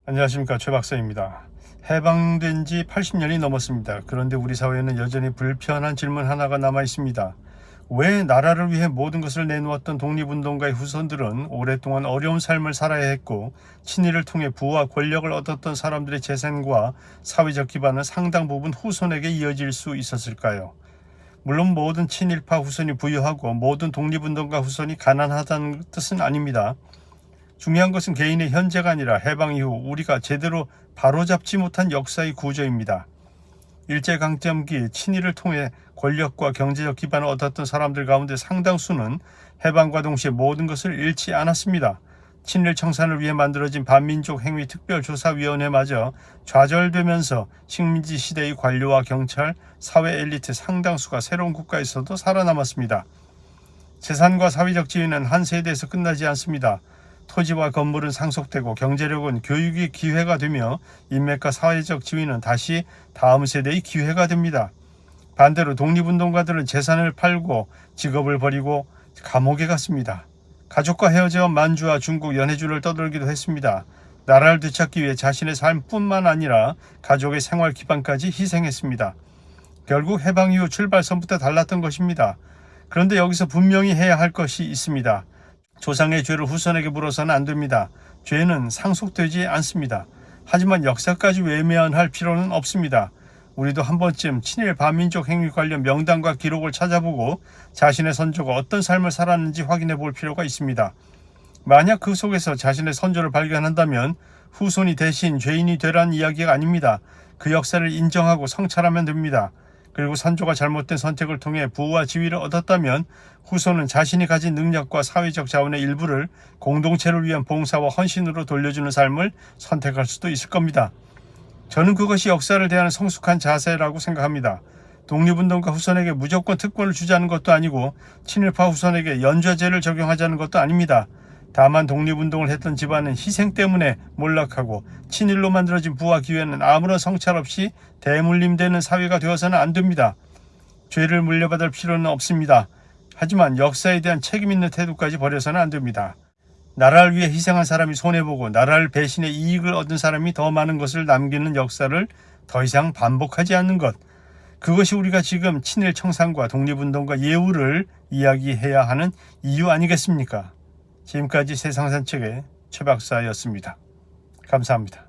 안녕하십니까, 최 박사입니다. 해방된 지 80년이 넘었습니다. 그런데 우리 사회에는 여전히 불편한 질문 하나가 남아 있습니다. 왜 나라를 위해 모든 것을 내놓았던 독립운동가의 후손들은 오랫동안 어려운 삶을 살아야 했고, 친일을 통해 부와 권력을 얻었던 사람들의 재산과 사회적 기반은 상당 부분 후손에게 이어질 수 있었을까요? 물론 모든 친일파 후손이 부유하고 모든 독립운동가 후손이 가난하다는 뜻은 아닙니다. 중요한 것은 개인의 현재가 아니라 해방 이후 우리가 제대로 바로잡지 못한 역사의 구조입니다. 일제강점기 친일을 통해 권력과 경제적 기반을 얻었던 사람들 가운데 상당수는 해방과 동시에 모든 것을 잃지 않았습니다. 친일 청산을 위해 만들어진 반민족행위특별조사위원회마저 좌절되면서 식민지 시대의 관료와 경찰, 사회 엘리트 상당수가 새로운 국가에서도 살아남았습니다. 재산과 사회적 지위는 한 세대에서 끝나지 않습니다. 토지와 건물은 상속되고 경제력은 교육의 기회가 되며 인맥과 사회적 지위는 다시 다음 세대의 기회가 됩니다. 반대로 독립운동가들은 재산을 팔고 직업을 버리고 감옥에 갔습니다. 가족과 헤어져 만주와 중국 연해주를 떠돌기도 했습니다. 나라를 되찾기 위해 자신의 삶뿐만 아니라 가족의 생활 기반까지 희생했습니다. 결국 해방 이후 출발선부터 달랐던 것입니다. 그런데 여기서 분명히 해야 할 것이 있습니다. 조상의 죄를 후손에게 물어서는 안 됩니다. 죄는 상속되지 않습니다. 하지만 역사까지 외면할 필요는 없습니다. 우리도 한 번쯤 친일 반민족 행위 관련 명단과 기록을 찾아보고 자신의 선조가 어떤 삶을 살았는지 확인해 볼 필요가 있습니다. 만약 그 속에서 자신의 선조를 발견한다면 후손이 대신 죄인이 되라는 이야기가 아닙니다. 그 역사를 인정하고 성찰하면 됩니다. 그리고 선조가 잘못된 선택을 통해 부와 지위를 얻었다면 후손은 자신이 가진 능력과 사회적 자원의 일부를 공동체를 위한 봉사와 헌신으로 돌려주는 삶을 선택할 수도 있을 겁니다. 저는 그것이 역사를 대하는 성숙한 자세라고 생각합니다. 독립운동가 후손에게 무조건 특권을 주자는 것도 아니고 친일파 후손에게 연좌제를 적용하자는 것도 아닙니다. 다만 독립운동을 했던 집안은 희생 때문에 몰락하고 친일로 만들어진 부와 기회는 아무런 성찰 없이 대물림되는 사회가 되어서는 안 됩니다. 죄를 물려받을 필요는 없습니다. 하지만 역사에 대한 책임 있는 태도까지 버려서는 안 됩니다. 나라를 위해 희생한 사람이 손해보고 나라를 배신해 이익을 얻은 사람이 더 많은 것을 남기는 역사를 더 이상 반복하지 않는 것. 그것이 우리가 지금 친일 청산과 독립운동과 예우를 이야기해야 하는 이유 아니겠습니까? 지금까지 세상산책의 최 박사였습니다. 감사합니다.